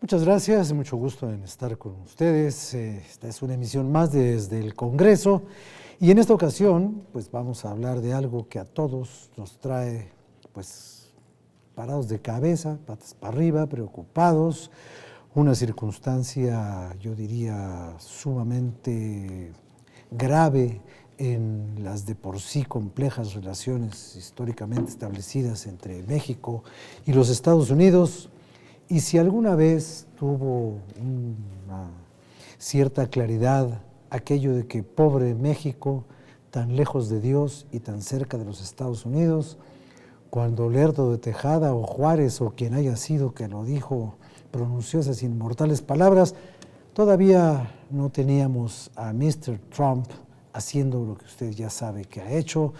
Muchas gracias, mucho gusto en estar con ustedes. Esta es una emisión más desde el Congreso y en esta ocasión pues vamos a hablar de algo que a todos nos trae pues parados de cabeza, patas para arriba, preocupados, una circunstancia yo diría sumamente grave en las de por sí complejas relaciones históricamente establecidas entre México y los Estados Unidos. Y si alguna vez tuvo una cierta claridad aquello de que pobre México, tan lejos de Dios y tan cerca de los Estados Unidos, cuando Lerdo de Tejada o Juárez o quien haya sido que lo dijo, pronunció esas inmortales palabras, todavía no teníamos a Mr. Trump haciendo lo que usted ya sabe que ha hecho,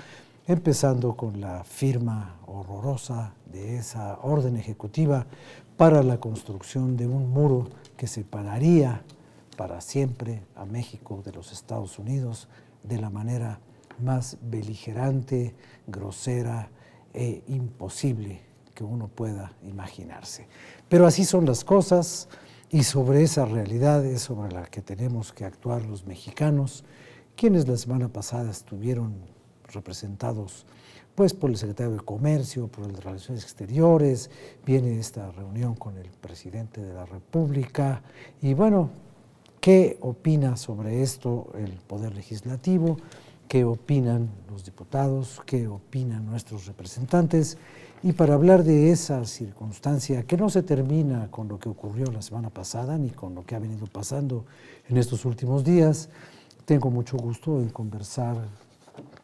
empezando con la firma horrorosa de esa orden ejecutiva para la construcción de un muro que separaría para siempre a México de los Estados Unidos de la manera más beligerante, grosera e imposible que uno pueda imaginarse. Pero así son las cosas y sobre esa realidad es sobre la que tenemos que actuar los mexicanos, quienes la semana pasada estuvieron representados pues por el secretario de Comercio, por el de Relaciones Exteriores, viene esta reunión con el presidente de la República y bueno, ¿qué opina sobre esto el Poder Legislativo? ¿Qué opinan los diputados? ¿Qué opinan nuestros representantes? Y para hablar de esa circunstancia que no se termina con lo que ocurrió la semana pasada ni con lo que ha venido pasando en estos últimos días, tengo mucho gusto en conversar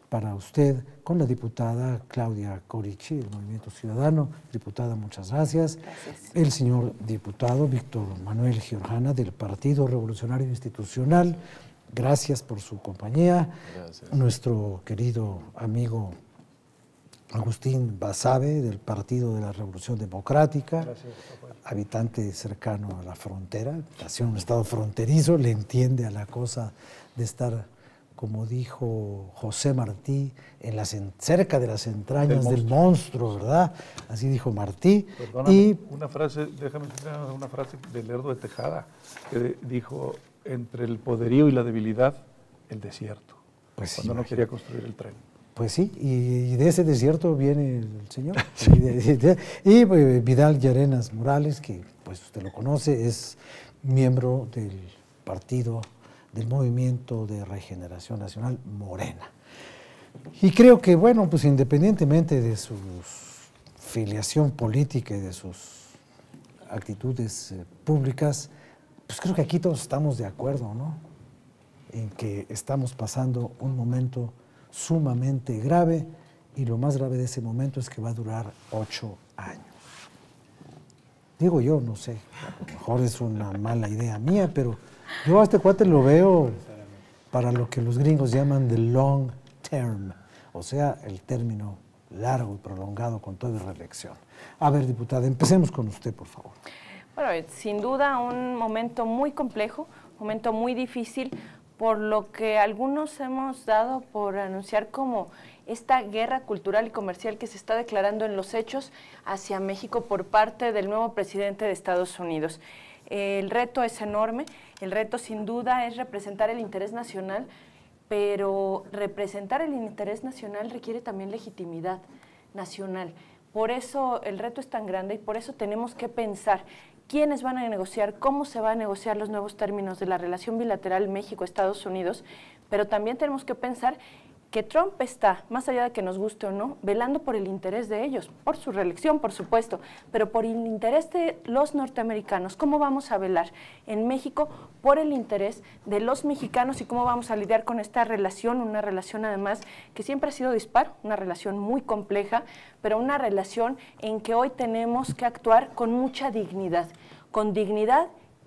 para usted con la diputada Claudia Corichi, del Movimiento Ciudadano. Diputada, muchas gracias. Gracias. El señor diputado Víctor Manuel Giorjana, del Partido Revolucionario Institucional. Gracias por su compañía. Gracias. Nuestro querido amigo Agustín Basabe, del Partido de la Revolución Democrática. Gracias, habitante cercano a la frontera, nació en un estado fronterizo, le entiende a la cosa de estar, como dijo José Martí, cerca de las entrañas del monstruo, ¿verdad? Así dijo Martí. Perdóname, y una frase, déjame citar una frase de Lerdo de Tejada, que dijo, entre el poderío y la debilidad, el desierto, pues cuando no quería construir el tren. Pues sí, y de ese desierto viene el señor. Sí. Y pues, Vidal Llarenas Morales, que pues usted lo conoce, es miembro del partido, del Movimiento de Regeneración Nacional, Morena. Y creo que, bueno, pues independientemente de su filiación política y de sus actitudes públicas, pues creo que aquí todos estamos de acuerdo, ¿no? En que estamos pasando un momento sumamente grave y lo más grave de ese momento es que va a durar 8 años. Digo yo, no sé, a lo mejor es una mala idea mía, pero yo a este cuate lo veo para lo que los gringos llaman the long term, o sea, el término largo y prolongado con toda reelección. A ver, diputada, empecemos con usted, por favor. Bueno, sin duda un momento muy complejo, un momento muy difícil, por lo que algunos hemos dado por anunciar como esta guerra cultural y comercial que se está declarando en los hechos hacia México por parte del nuevo presidente de Estados Unidos. El reto es enorme, el reto sin duda es representar el interés nacional, pero representar el interés nacional requiere también legitimidad nacional. Por eso el reto es tan grande y por eso tenemos que pensar quiénes van a negociar, cómo se van a negociar los nuevos términos de la relación bilateral México-Estados Unidos, pero también tenemos que pensar que Trump está, más allá de que nos guste o no, velando por el interés de ellos, por su reelección, por supuesto, pero por el interés de los norteamericanos. ¿Cómo vamos a velar en México por el interés de los mexicanos y cómo vamos a lidiar con esta relación, una relación además que siempre ha sido dispar, una relación muy compleja, pero una relación en que hoy tenemos que actuar con mucha dignidad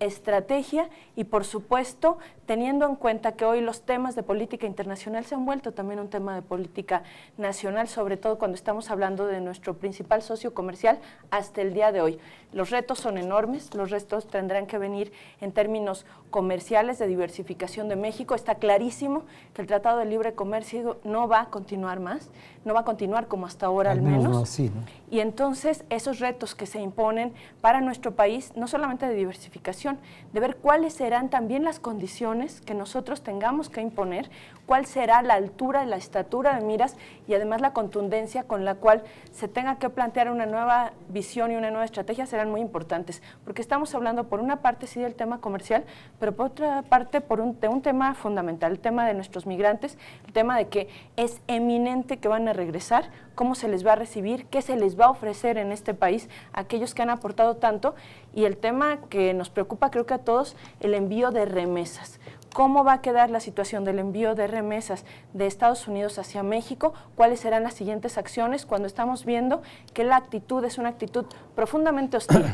estrategia y, por supuesto, teniendo en cuenta que hoy los temas de política internacional se han vuelto también un tema de política nacional, sobre todo cuando estamos hablando de nuestro principal socio comercial hasta el día de hoy. Los retos son enormes, los retos tendrán que venir en términos comerciales, de diversificación de México. Está clarísimo que el Tratado de Libre Comercio no va a continuar más, no va a continuar como hasta ahora al menos. No así, ¿no? Y entonces esos retos que se imponen para nuestro país, no solamente de diversificación, de ver cuáles serán también las condiciones que nosotros tengamos que imponer, cuál será la altura y la estatura de miras y además la contundencia con la cual se tenga que plantear una nueva visión y una nueva estrategia serán muy importantes, porque estamos hablando por una parte sí del tema comercial, pero por otra parte de un tema fundamental, el tema de nuestros migrantes, el tema de que es eminente que van a regresar, cómo se les va a recibir, qué se les va a ofrecer en este país a aquellos que han aportado tanto, y el tema que nos preocupa creo que a todos, el envío de remesas. ¿Cómo va a quedar la situación del envío de remesas de Estados Unidos hacia México? ¿Cuáles serán las siguientes acciones cuando estamos viendo que la actitud es una actitud profundamente hostil?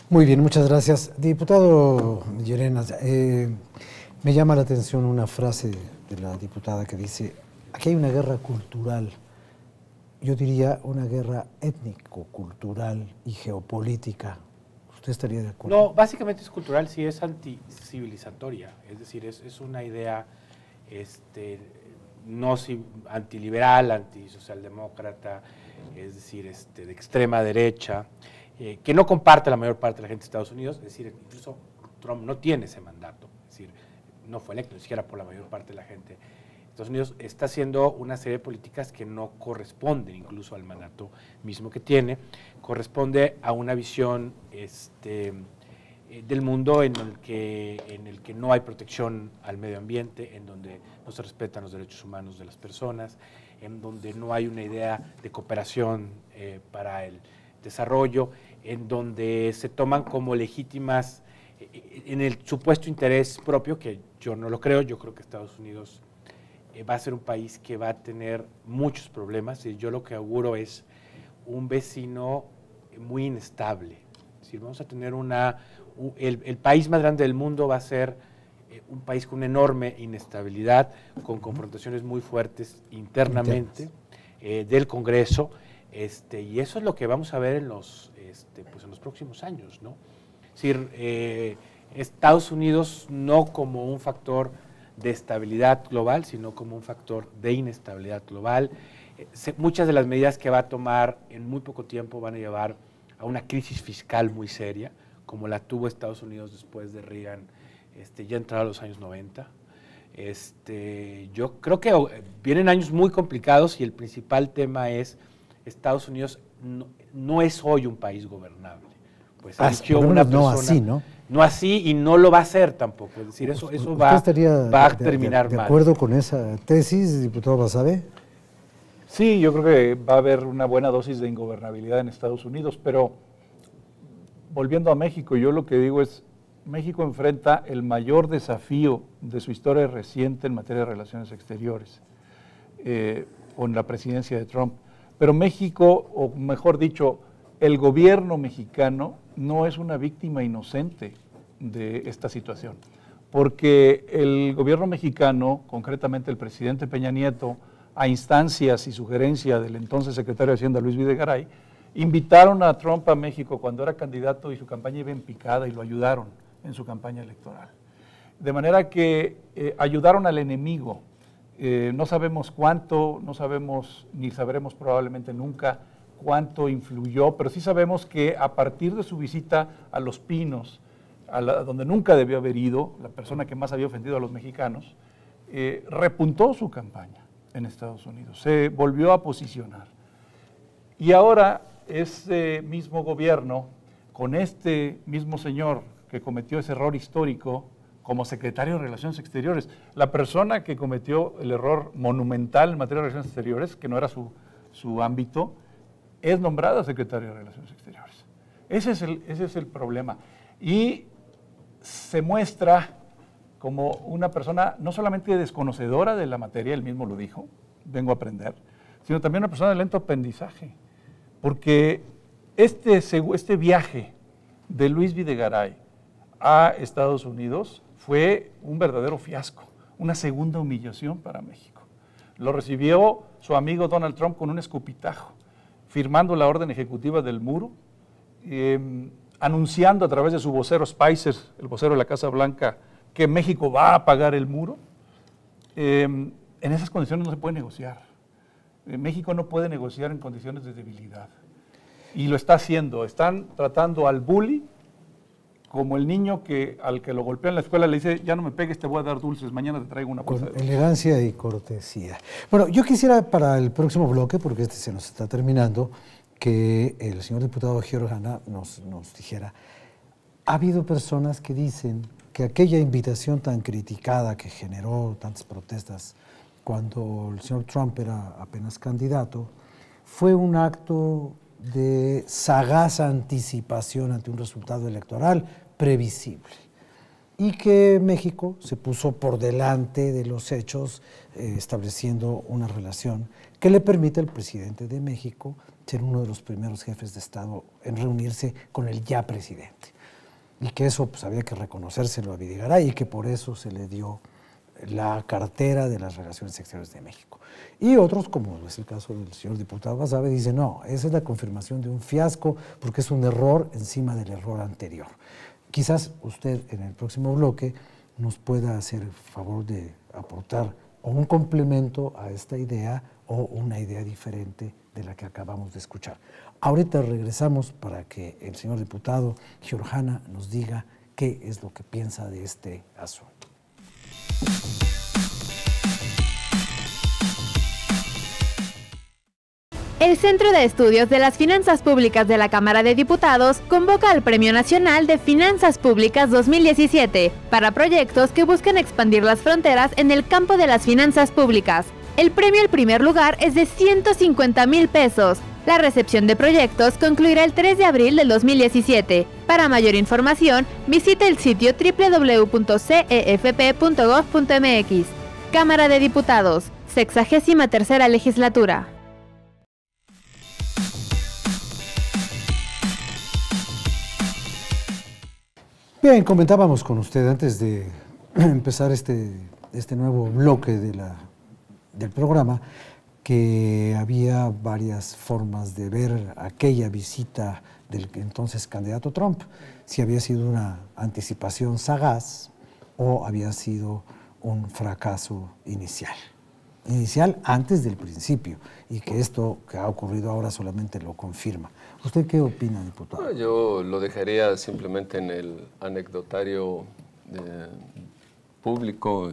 Muy bien, muchas gracias. Diputado Llerenas, me llama la atención una frase de la diputada que dice, aquí hay una guerra cultural, yo diría una guerra étnico-cultural y geopolítica. ¿Usted estaría de acuerdo? No, básicamente es cultural, sí es anticivilizatoria, es decir, es una idea no antiliberal, antisocialdemócrata, es decir, de extrema derecha, que no comparte la mayor parte de la gente de Estados Unidos, es decir, incluso Trump no tiene ese mandato, es decir, no fue electo ni siquiera por la mayor parte de la gente. Estados Unidos está haciendo una serie de políticas que no corresponden incluso al mandato mismo que tiene, corresponde a una visión del mundo en el que no hay protección al medio ambiente, en donde no se respetan los derechos humanos de las personas, en donde no hay una idea de cooperación para el desarrollo, en donde se toman como legítimas en el supuesto interés propio, que yo no lo creo, yo creo que Estados Unidos va a ser un país que va a tener muchos problemas, y yo lo que auguro es un vecino muy inestable. Es decir, vamos a tener el país más grande del mundo va a ser un país con una enorme inestabilidad, con confrontaciones muy fuertes internamente del Congreso, y eso es lo que vamos a ver en los próximos años, ¿no? Es decir, Estados Unidos no como un factor de estabilidad global, sino como un factor de inestabilidad global. Muchas de las medidas que va a tomar en muy poco tiempo van a llevar a una crisis fiscal muy seria, como la tuvo Estados Unidos después de Reagan, ya entrados los años 90. Yo creo que vienen años muy complicados y el principal tema es Estados Unidos no es hoy un país gobernable. Pues una persona, no así, ¿no? No así, y no lo va a hacer tampoco. Es decir, eso va a terminar mal. ¿De acuerdo con esa tesis, diputado Basabe? Sí, yo creo que va a haber una buena dosis de ingobernabilidad en Estados Unidos, pero volviendo a México, yo lo que digo es, México enfrenta el mayor desafío de su historia reciente en materia de relaciones exteriores, con la presidencia de Trump. Pero México, o mejor dicho, el gobierno mexicano no es una víctima inocente de esta situación, porque el gobierno mexicano, concretamente el presidente Peña Nieto, a instancias y sugerencia del entonces secretario de Hacienda Luis Videgaray, invitaron a Trump a México cuando era candidato y su campaña iba en picada y lo ayudaron en su campaña electoral. De manera que ayudaron al enemigo. No sabemos cuánto, no sabemos ni sabremos probablemente nunca cuánto influyó, pero sí sabemos que a partir de su visita a Los Pinos, donde nunca debió haber ido, la persona que más había ofendido a los mexicanos, repuntó su campaña en Estados Unidos, se volvió a posicionar. Y ahora ese mismo gobierno, con este mismo señor que cometió ese error histórico como secretario de Relaciones Exteriores, la persona que cometió el error monumental en materia de Relaciones Exteriores, que no era su ámbito, es nombrada secretaria de Relaciones Exteriores. Ese es el problema. Y se muestra como una persona no solamente desconocedora de la materia, él mismo lo dijo, vengo a aprender, sino también una persona de lento aprendizaje. Porque este viaje de Luis Videgaray a Estados Unidos fue un verdadero fiasco, una segunda humillación para México. Lo recibió su amigo Donald Trump con un escupitajo, firmando la orden ejecutiva del muro, anunciando a través de su vocero Spicer, el vocero de la Casa Blanca, que México va a pagar el muro. En esas condiciones no se puede negociar. México no puede negociar en condiciones de debilidad. Y lo está haciendo. Están tratando al bully como el niño al que lo golpea en la escuela le dice, ya no me pegues, te voy a dar dulces, mañana te traigo una bolsa de dulces. Elegancia y cortesía. Bueno, yo quisiera para el próximo bloque, porque este se nos está terminando, que el señor diputado Giorgana nos dijera, ha habido personas que dicen que aquella invitación tan criticada que generó tantas protestas cuando el señor Trump era apenas candidato, fue un acto de sagaz anticipación ante un resultado electoral previsible y que México se puso por delante de los hechos estableciendo una relación que le permite al presidente de México ser uno de los primeros jefes de Estado en reunirse con el ya presidente y que eso pues había que reconocérselo a Videgaray y que por eso se le dio la cartera de las Relaciones Exteriores de México. Y otros, como es el caso del señor diputado Basabe, dicen, no, esa es la confirmación de un fiasco porque es un error encima del error anterior. Quizás usted en el próximo bloque nos pueda hacer el favor de aportar o un complemento a esta idea o una idea diferente de la que acabamos de escuchar. Ahorita regresamos para que el señor diputado Giorgana nos diga qué es lo que piensa de este asunto. El Centro de Estudios de las Finanzas Públicas de la Cámara de Diputados convoca al Premio Nacional de Finanzas Públicas 2017 para proyectos que buscan expandir las fronteras en el campo de las finanzas públicas. El premio al primer lugar es de 150,000 pesos. La recepción de proyectos concluirá el 3 de abril del 2017. Para mayor información, visite el sitio www.cefp.gov.mx. Cámara de Diputados, 63ª Legislatura. Bien, comentábamos con usted antes de empezar este nuevo bloque del programa que había varias formas de ver aquella visita del entonces candidato Trump, si había sido una anticipación sagaz o había sido un fracaso inicial antes del principio, y que esto que ha ocurrido ahora solamente lo confirma. ¿Usted qué opina, diputado? Bueno, yo lo dejaría simplemente en el anecdotario público,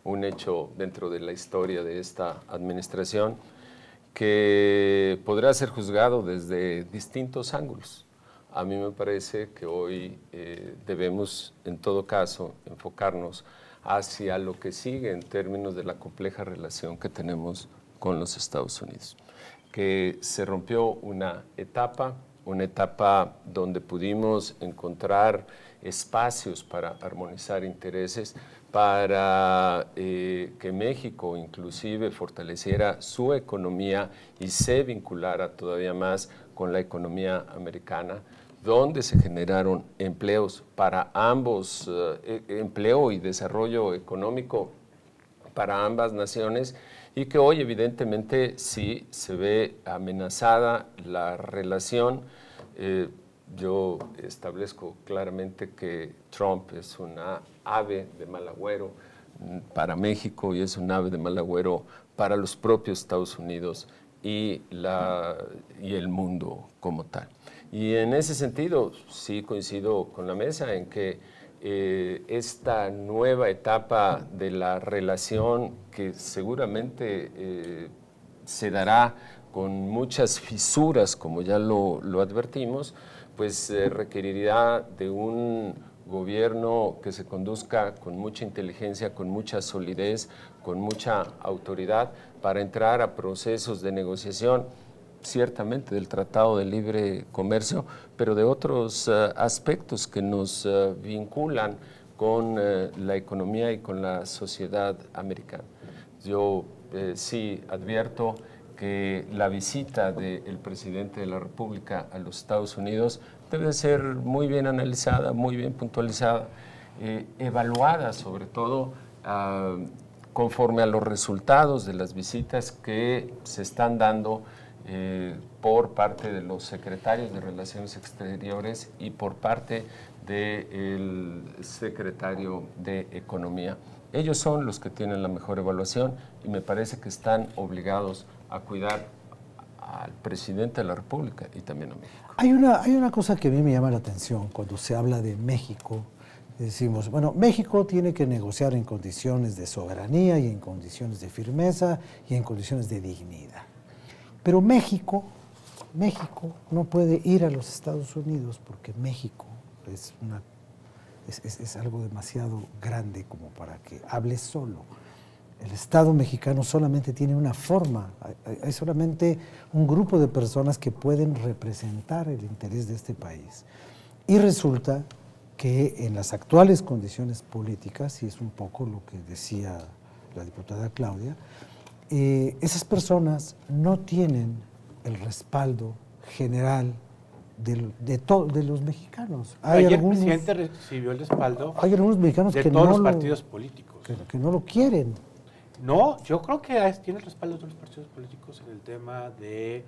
un hecho dentro de la historia de esta administración que podrá ser juzgado desde distintos ángulos. A mí me parece que hoy debemos, en todo caso, enfocarnos hacia lo que sigue en términos de la compleja relación que tenemos con los Estados Unidos, que se rompió una etapa donde pudimos encontrar espacios para armonizar intereses, para que México inclusive fortaleciera su economía y se vinculara todavía más con la economía americana, donde se generaron empleos para ambos, empleo y desarrollo económico para ambas naciones, y que hoy evidentemente sí se ve amenazada la relación. Yo establezco claramente que Trump es una ave de mal agüero para México y es un ave de mal agüero para los propios Estados Unidos y el mundo como tal. Y en ese sentido sí coincido con la mesa en que esta nueva etapa de la relación, que seguramente se dará con muchas fisuras, como ya lo advertimos, pues requerirá de un gobierno que se conduzca con mucha inteligencia, con mucha solidez, con mucha autoridad para entrar a procesos de negociación, ciertamente del Tratado de Libre Comercio, pero de otros aspectos que nos vinculan con la economía y con la sociedad americana. Yo sí advierto que la visita del presidente de la República a los Estados Unidos debe ser muy bien analizada, muy bien puntualizada, evaluada sobre todo conforme a los resultados de las visitas que se están dando por parte de los secretarios de Relaciones Exteriores y por parte del secretario de Economía. Ellos son los que tienen la mejor evaluación y me parece que están obligados a cuidar al presidente de la República y también a México. Hay una cosa que a mí me llama la atención cuando se habla de México. Decimos, bueno, México tiene que negociar en condiciones de soberanía y en condiciones de firmeza y en condiciones de dignidad. Pero México no puede ir a los Estados Unidos porque México es algo demasiado grande como para que hable solo. El Estado mexicano solamente tiene una forma, hay solamente un grupo de personas que pueden representar el interés de este país. Y resulta que en las actuales condiciones políticas, y es un poco lo que decía la diputada Claudia, esas personas no tienen el respaldo general de los mexicanos. Ayer el presidente recibió el respaldo hay algunos mexicanos de que todos no los partidos políticos. Que no lo quieren. No, yo creo que tiene el respaldo de todos los partidos políticos en el tema de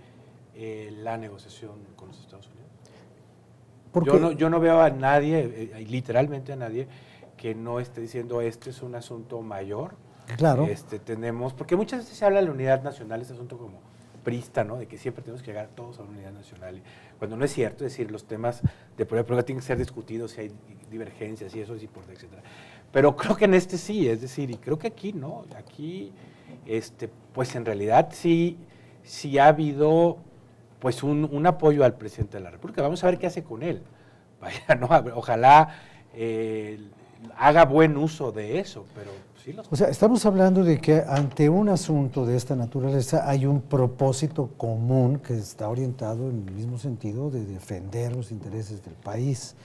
la negociación con los Estados Unidos. Yo no veo a nadie, literalmente a nadie, que no esté diciendo este es un asunto mayor. Claro. Tenemos, porque muchas veces se habla de la unidad nacional, este asunto como prista, ¿no? De que siempre tenemos que llegar todos a una unidad nacional. Cuando no es cierto, es decir, los temas de prueba tienen que ser discutidos si hay divergencias y eso es importante, etcétera. Pero creo que en este sí, es decir, y creo que aquí no, aquí, pues en realidad sí ha habido pues un apoyo al presidente de la República. Vamos a ver qué hace con él. Vaya, ¿no? Ojalá haga buen uso de eso, pero sí los... O sea, estamos hablando de que ante un asunto de esta naturaleza hay un propósito común que está orientado en el mismo sentido de defender los intereses del país,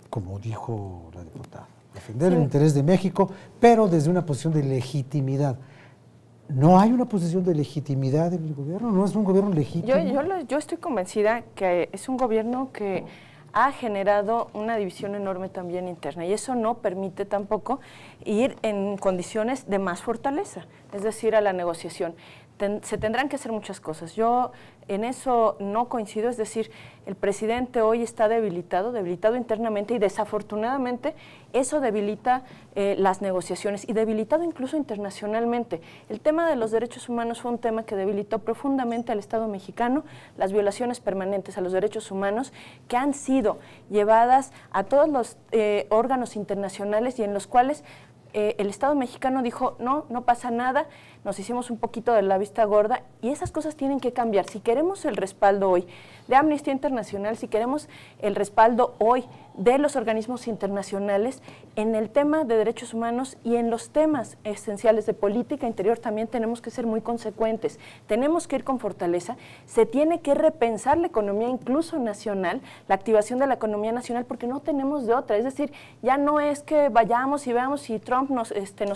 como dijo la diputada. Defender el interés de México, pero desde una posición de legitimidad. ¿No hay una posición de legitimidad en el gobierno? ¿No es un gobierno legítimo? Yo estoy convencida que es un gobierno que ha generado una división enorme también interna y eso no permite tampoco ir en condiciones de más fortaleza, es decir, a la negociación. Se tendrán que hacer muchas cosas. Yo en eso no coincido, es decir, el presidente hoy está debilitado internamente y desafortunadamente eso debilita las negociaciones y debilitado incluso internacionalmente. El tema de los derechos humanos fue un tema que debilitó profundamente al Estado mexicano, las violaciones permanentes a los derechos humanos que han sido llevadas a todos los órganos internacionales y en los cuales el Estado mexicano dijo, no pasa nada, nos hicimos un poquito de la vista gorda y esas cosas tienen que cambiar. Si queremos el respaldo hoy de Amnistía Internacional, si queremos el respaldo hoy de los organismos internacionales en el tema de derechos humanos y en los temas esenciales de política interior también tenemos que ser muy consecuentes, tenemos que ir con fortaleza, se tiene que repensar la economía incluso nacional, la activación de la economía nacional porque no tenemos de otra, es decir, ya no es que vayamos y veamos si Trump nos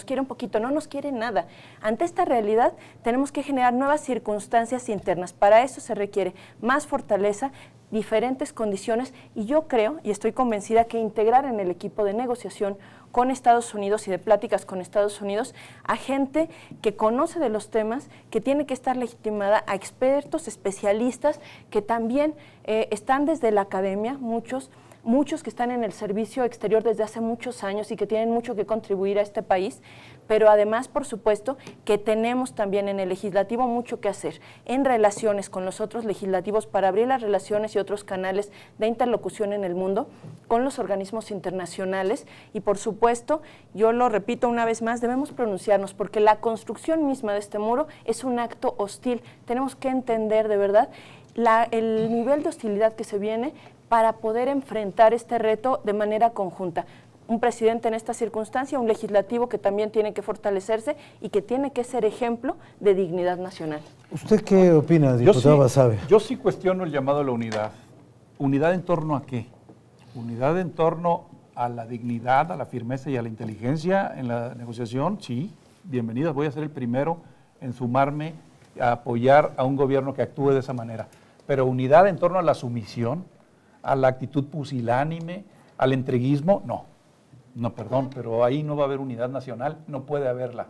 quiere un poquito, no nos quiere nada. Ante esta realidad tenemos que generar nuevas circunstancias internas, para eso se requiere más fortaleza, diferentes condiciones y yo creo y estoy convencida que integrar en el equipo de negociación con Estados Unidos y de pláticas con Estados Unidos a gente que conoce de los temas, que tiene que estar legitimada, a expertos, especialistas que también están desde la academia, muchos que están en el servicio exterior desde hace muchos años y que tienen mucho que contribuir a este país, pero además, por supuesto, que tenemos también en el legislativo mucho que hacer en relaciones con los otros legislativos para abrir las relaciones y otros canales de interlocución en el mundo con los organismos internacionales y, por supuesto, yo lo repito una vez más, debemos pronunciarnos porque la construcción misma de este muro es un acto hostil. Tenemos que entender de verdad el nivel de hostilidad que se viene para poder enfrentar este reto de manera conjunta. Un presidente en esta circunstancia, un legislativo que también tiene que fortalecerse y que tiene que ser ejemplo de dignidad nacional. ¿Usted qué opina, diputado Basabe? Yo sí cuestiono el llamado a la unidad. ¿Unidad en torno a qué? ¿Unidad en torno a la dignidad, a la firmeza y a la inteligencia en la negociación? Sí, bienvenidas. Voy a ser el primero en sumarme a apoyar a un gobierno que actúe de esa manera. Pero unidad en torno a la sumisión, a la actitud pusilánime, al entreguismo, no, perdón, pero ahí no va a haber unidad nacional, no puede haberla.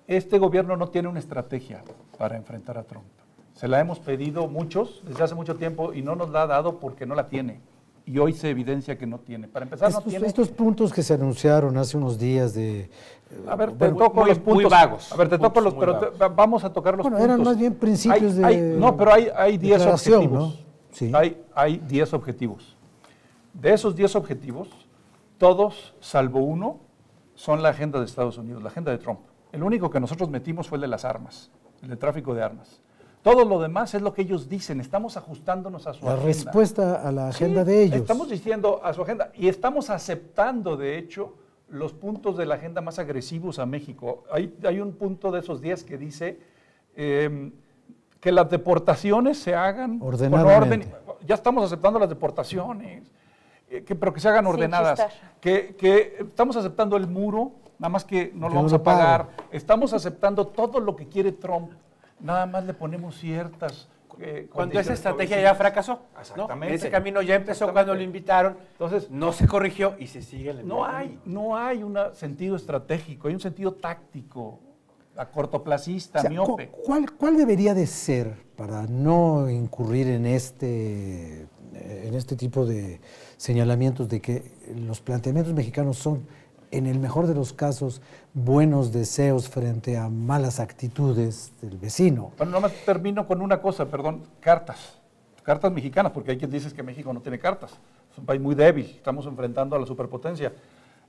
Este gobierno no tiene una estrategia para enfrentar a Trump. Se la hemos pedido muchos desde hace mucho tiempo y no nos la ha dado porque no la tiene. Y hoy se evidencia que no tiene. Para empezar, estos puntos que se anunciaron hace unos días de... A ver, te toco los puntos. Muy vagos. A ver, te toco los, pero vamos a tocar los puntos. Eran más bien principios no, pero hay 10 objetivos. ¿No? Sí. Hay 10 objetivos. De esos 10 objetivos, todos, salvo uno, son la agenda de Estados Unidos, la agenda de Trump. El único que nosotros metimos fue el de las armas, el de tráfico de armas. Todo lo demás es lo que ellos dicen, estamos ajustándonos a su agenda. La respuesta a la agenda de ellos. Estamos diciendo a su agenda y estamos aceptando, de hecho, los puntos de la agenda más agresivos a México. Hay un punto de esos 10 que dice que las deportaciones se hagan con orden. Ya estamos aceptando las deportaciones, pero que se hagan ordenadas. Que estamos aceptando el muro, nada más que no lo vamos a pagar. Estamos aceptando todo lo que quiere Trump. Nada más le ponemos ciertas cuando esa estrategia ya fracasó. Exactamente. ¿No? Ese camino ya empezó cuando lo invitaron, entonces no se corrigió y se sigue. No hay un sentido estratégico, hay un sentido táctico, a cortoplacista, miope. ¿Cuál debería de ser para no incurrir en este tipo de señalamientos de que los planteamientos mexicanos son, en el mejor de los casos, buenos deseos frente a malas actitudes del vecino? Bueno, nomás termino con una cosa, perdón, cartas mexicanas, porque hay quien dice que México no tiene cartas, es un país muy débil, estamos enfrentando a la superpotencia.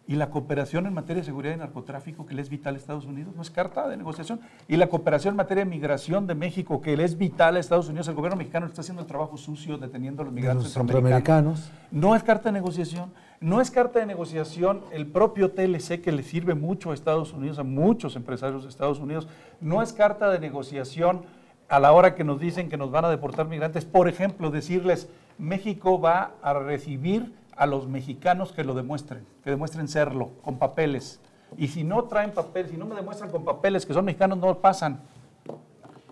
Y la cooperación en materia de seguridad y narcotráfico, que le es vital a Estados Unidos, no es carta de negociación. Y la cooperación en materia de migración de México, que le es vital a Estados Unidos, el gobierno mexicano está haciendo el trabajo sucio deteniendo a los migrantes centroamericanos. No es carta de negociación. No es carta de negociación el propio TLC, que le sirve mucho a Estados Unidos, a muchos empresarios de Estados Unidos. No es carta de negociación a la hora que nos dicen que nos van a deportar migrantes. Por ejemplo, decirles, México va a recibir a los mexicanos que demuestren serlo, con papeles. Y si no traen papeles, si no me demuestran con papeles que son mexicanos, no pasan.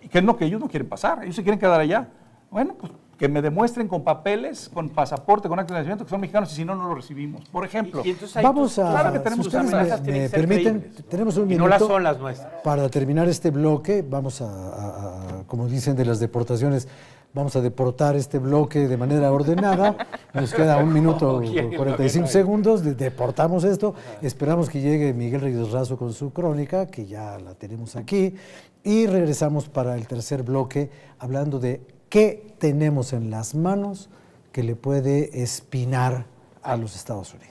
Y que no, que ellos no quieren pasar, ellos se quieren quedar allá. Bueno, pues que me demuestren con papeles, con pasaporte, con acta de nacimiento, que son mexicanos, y si no, no los recibimos. Por ejemplo. Y entonces vamos a... Claro que tenemos si ustedes me permiten, tenemos un minuto. Y no las son las nuestras. Para terminar este bloque, vamos a como dicen de las deportaciones, vamos a deportar este bloque de manera ordenada. Nos queda 1 minuto 45 segundos, deportamos esto. Esperamos que llegue Miguel Reyes Razo con su crónica, que ya la tenemos aquí. Y regresamos para el tercer bloque, hablando de qué tenemos en las manos que le puede espinar a los Estados Unidos.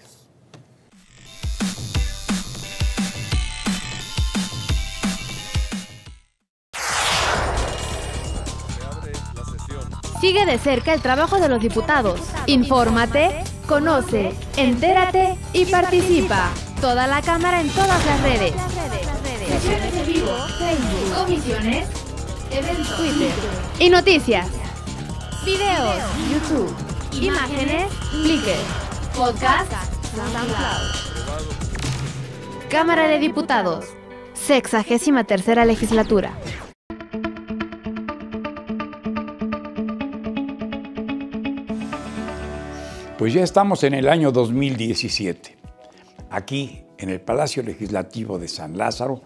Sigue de cerca el trabajo de los diputados. Infórmate, conoce, entérate y participa. Toda la Cámara en todas las redes. Sesiones en vivo, Facebook, comisiones, eventos, Twitter y noticias. Videos, YouTube, imágenes, Flickr, podcast, SoundCloud. Cámara de Diputados, 63ª legislatura. Pues ya estamos en el año 2017. Aquí, en el Palacio Legislativo de San Lázaro,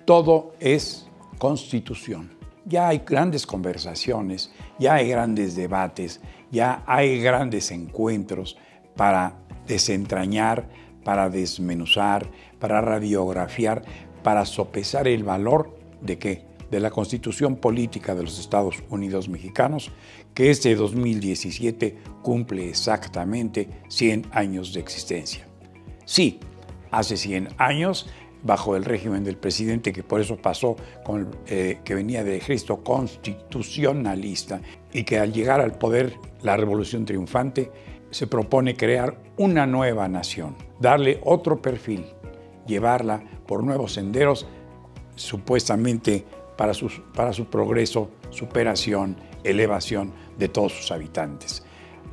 todo es constitución. Ya hay grandes conversaciones, ya hay grandes debates, ya hay grandes encuentros para desentrañar, para desmenuzar, para radiografiar, para sopesar el valor de ¿qué? De la Constitución Política de los Estados Unidos Mexicanos, que este 2017 cumple exactamente 100 años de existencia. Sí, hace 100 años, bajo el régimen del presidente, que por eso pasó, que venía del ejército constitucionalista, y que al llegar al poder, la Revolución Triunfante, se propone crear una nueva nación, darle otro perfil, llevarla por nuevos senderos, supuestamente para su progreso, superación, elevación de todos sus habitantes.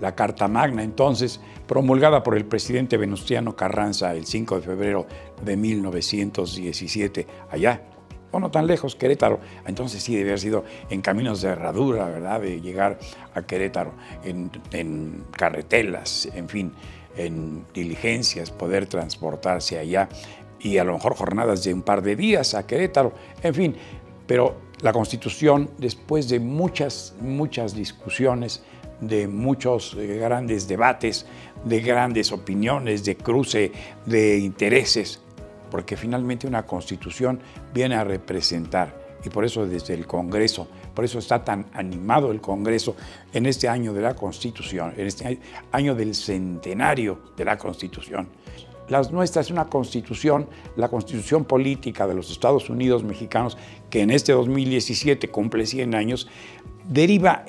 La Carta Magna, entonces, promulgada por el presidente Venustiano Carranza el 5 de febrero de 1917, allá o no tan lejos, Querétaro. Entonces sí debe haber sido en caminos de herradura, ¿verdad? De llegar a Querétaro, en carretelas, en fin, en diligencias, poder transportarse allá y a lo mejor jornadas de un par de días a Querétaro, en fin. Pero la Constitución, después de muchas discusiones, de muchos grandes debates, de grandes opiniones, de cruce de intereses, porque finalmente una Constitución viene a representar, y por eso desde el Congreso, por eso está tan animado el Congreso en este año de la Constitución, en este año del centenario de la Constitución. La nuestra es una Constitución, la Constitución política de los Estados Unidos mexicanos, que en este 2017 cumple 100 años, deriva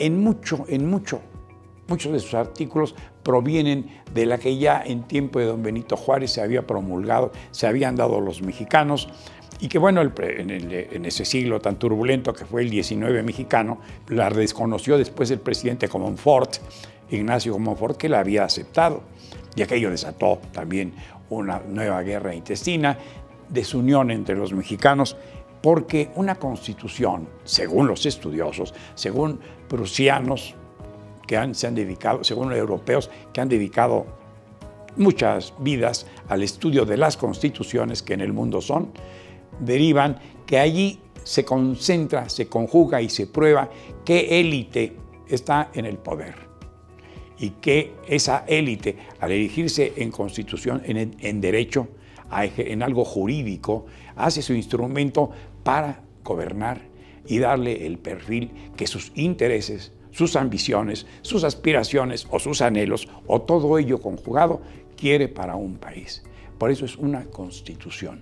muchos de sus artículos provienen de la que ya en tiempo de don Benito Juárez se había promulgado, se habían dado los mexicanos, y que bueno, en ese siglo tan turbulento que fue el 19 mexicano, la desconoció después el presidente Comonfort, Ignacio Comonfort, que la había aceptado, y aquello desató también una nueva guerra intestina, desunión entre los mexicanos, porque una Constitución, según los estudiosos, según prusianos, se han dedicado, según europeos, que han dedicado muchas vidas al estudio de las constituciones que en el mundo son, derivan que allí se concentra, se conjuga y se prueba qué élite está en el poder y que esa élite, al erigirse en constitución, en derecho, en algo jurídico, hace su instrumento para gobernar y darle el perfil que sus intereses, sus ambiciones, sus aspiraciones o sus anhelos, o todo ello conjugado, quiere para un país. Por eso es una constitución.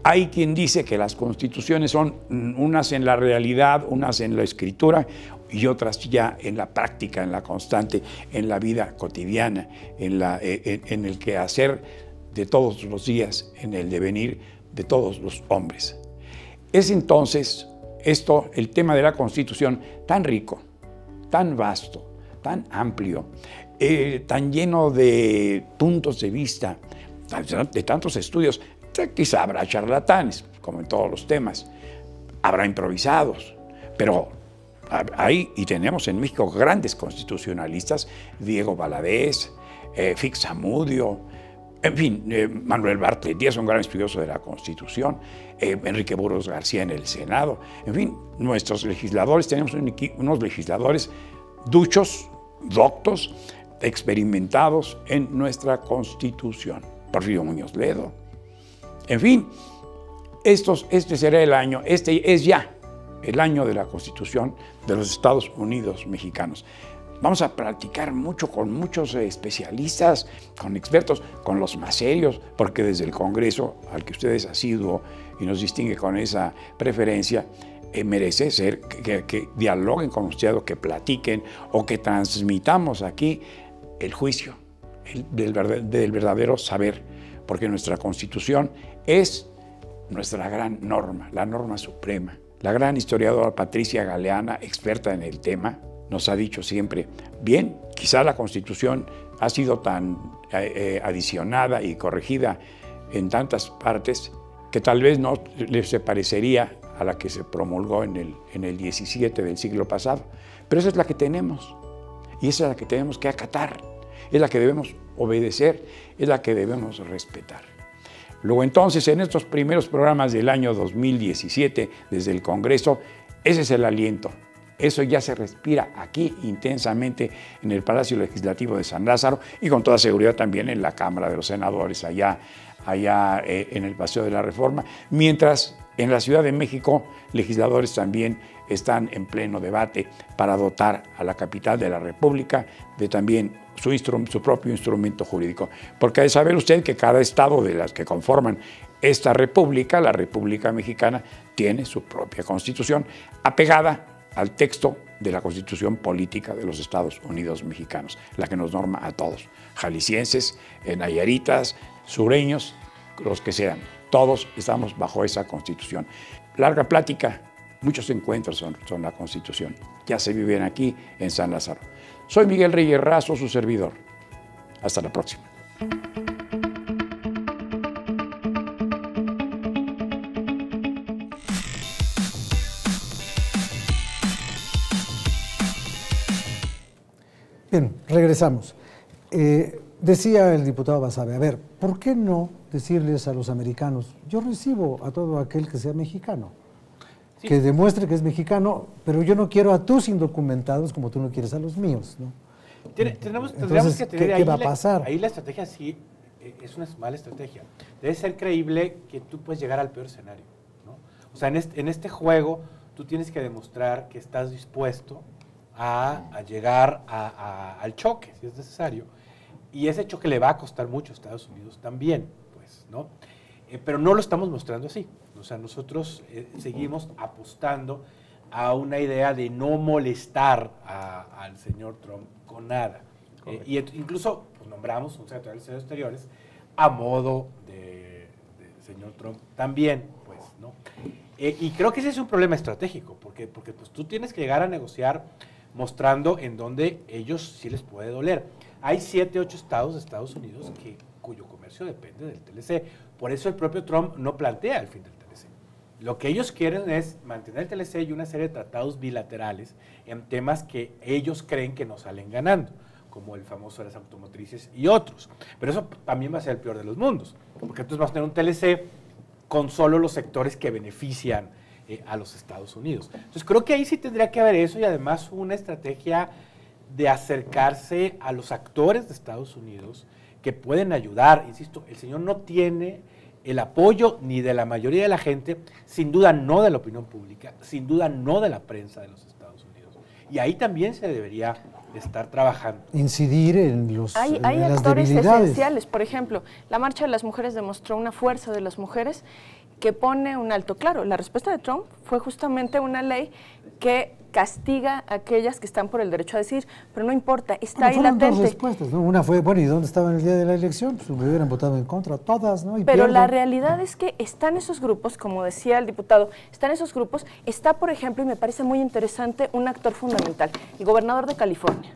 Hay quien dice que las constituciones son unas en la realidad, unas en la escritura y otras ya en la práctica, en la constante, en la vida cotidiana, en el quehacer de todos los días, en el devenir de todos los hombres. Es entonces el tema de la Constitución tan rico, tan vasto, tan amplio, tan lleno de puntos de vista, de tantos estudios. Quizá habrá charlatanes, como en todos los temas, habrá improvisados, pero hay y tenemos en México grandes constitucionalistas, Diego Valadez, Fix Zamudio, en fin, Manuel Bartlett Díaz, un gran estudioso de la Constitución, Enrique Burgos García en el Senado, en fin, nuestros legisladores, tenemos unos legisladores duchos, doctos, experimentados en nuestra Constitución. Porfirio Muñoz Ledo. En fin, este será el año, este es ya el año de la Constitución de los Estados Unidos mexicanos. Vamos a practicar mucho con muchos especialistas, con expertos, con los más serios, porque desde el Congreso, al que usted es asiduo y nos distingue con esa preferencia, merece ser que dialoguen con usted o que platiquen o que transmitamos aquí el juicio del verdadero saber, porque nuestra Constitución es nuestra gran norma, la norma suprema. La gran historiadora Patricia Galeana, experta en el tema, nos ha dicho siempre, bien, quizá la Constitución ha sido tan adicionada y corregida en tantas partes que tal vez no se parecería a la que se promulgó en el 17 del siglo pasado, pero esa es la que tenemos y esa es la que tenemos que acatar, es la que debemos obedecer, es la que debemos respetar. Luego entonces, en estos primeros programas del año 2017, desde el Congreso, ese es el aliento. Eso ya se respira aquí intensamente en el Palacio Legislativo de San Lázaro y con toda seguridad también en la Cámara de los Senadores, allá en el Paseo de la Reforma, mientras en la Ciudad de México legisladores también están en pleno debate para dotar a la capital de la República de también su propio instrumento jurídico. Porque ha de saber usted que cada estado de las que conforman esta república, la República Mexicana, tiene su propia constitución apegada al texto de la Constitución Política de los Estados Unidos Mexicanos, la que nos norma a todos, jaliscienses, nayaritas, sureños, los que sean. Todos estamos bajo esa Constitución. Larga plática, muchos encuentros son la Constitución. Ya se viven aquí en San Lázaro. Soy Miguel Reyes Razo, su servidor. Hasta la próxima. Bien, regresamos. Decía el diputado Basabe, a ver, ¿por qué no decirles a los americanos, yo recibo a todo aquel que sea mexicano, sí, que demuestre que es mexicano, pero yo no quiero a tus indocumentados como tú no quieres a los míos, ¿no? Tendríamos que tener ¿qué va a pasar? Ahí la estrategia sí es una mala estrategia. Debe ser creíble que tú puedes llegar al peor escenario, ¿no? O sea, en este juego tú tienes que demostrar que estás dispuesto a llegar al choque, si es necesario. Y ese choque le va a costar mucho a Estados Unidos también, pues, ¿no? Pero no lo estamos mostrando así. O sea, nosotros seguimos apostando a una idea de no molestar al señor Trump con nada. Y incluso pues, nombramos un secretario de Relaciones Exteriores a modo de señor Trump también, pues, ¿no? Y creo que ese es un problema estratégico, porque pues, tú tienes que llegar a negociar mostrando en donde ellos sí les puede doler. Hay 7, 8 estados de Estados Unidos cuyo comercio depende del TLC. Por eso el propio Trump no plantea el fin del TLC. Lo que ellos quieren es mantener el TLC y una serie de tratados bilaterales en temas que ellos creen que nos salen ganando, como el famoso de las automotrices y otros. Pero eso también va a ser el peor de los mundos, porque entonces vas a tener un TLC con solo los sectores que benefician a los Estados Unidos. Entonces creo que ahí sí tendría que haber eso y además una estrategia de acercarse a los actores de Estados Unidos que pueden ayudar. Insisto, el señor no tiene el apoyo ni de la mayoría de la gente, sin duda no de la opinión pública, sin duda no de la prensa de los Estados Unidos. Y ahí también se debería estar trabajando. Incidir en las hay actores esenciales. Por ejemplo, la Marcha de las Mujeres demostró una fuerza de las mujeres que pone un alto claro. La respuesta de Trump fue justamente una ley que castiga a aquellas que están por el derecho a decidir, pero no importa, está ahí latente. Fueron dos respuestas, ¿no? Una fue, bueno, ¿y dónde estaban el día de la elección? Pues me hubieran votado en contra, todas, ¿no? Y pero pierden. la realidad es que están esos grupos, como decía el diputado, están esos grupos, está, por ejemplo, y me parece muy interesante, un actor fundamental, el gobernador de California.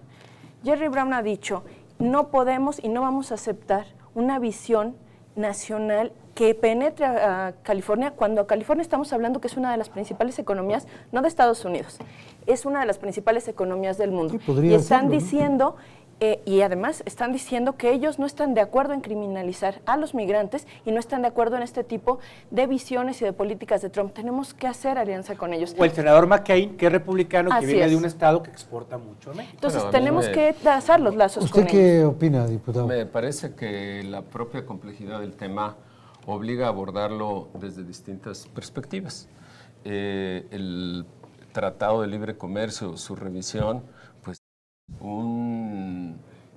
Jerry Brown ha dicho, no podemos y no vamos a aceptar una visión nacional que penetre a California, cuando a California estamos hablando que es una de las principales economías, no de Estados Unidos, es una de las principales economías del mundo. Sí, y están serlo, diciendo, y además están diciendo que ellos no están de acuerdo en criminalizar a los migrantes y no están de acuerdo en este tipo de visiones y de políticas de Trump. Tenemos que hacer alianza con ellos. O el senador McCain, que es republicano, Así que viene es. de un estado que exporta mucho a México. Entonces tenemos que trazar los lazos con ellos. ¿Usted qué opina, diputado? Me parece que la propia complejidad del tema obliga a abordarlo desde distintas perspectivas. El Tratado de Libre Comercio, su revisión, pues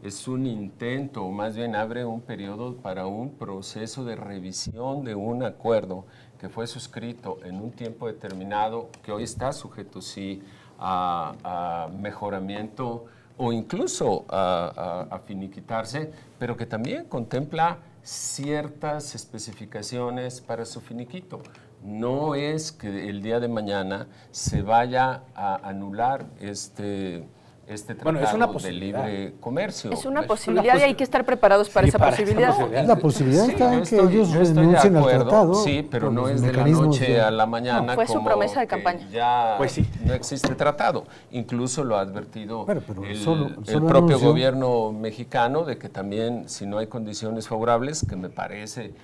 es un intento, o más bien abre un periodo para un proceso de revisión de un acuerdo que fue suscrito en un tiempo determinado, que hoy está sujeto, sí, a mejoramiento o incluso a finiquitarse, pero que también contempla ciertas especificaciones para su finiquito. No es que el día de mañana se vaya a anular este tratado de libre comercio. Es una posibilidad y hay que estar preparados para esa posibilidad. La posibilidad está en que ellos renuncien al tratado. Sí, pero no es de la noche a la mañana. No, fue su promesa de campaña. Ya pues sí, no existe tratado. Incluso lo ha advertido el propio anunció. gobierno mexicano de que también, si no hay condiciones favorables, que me parece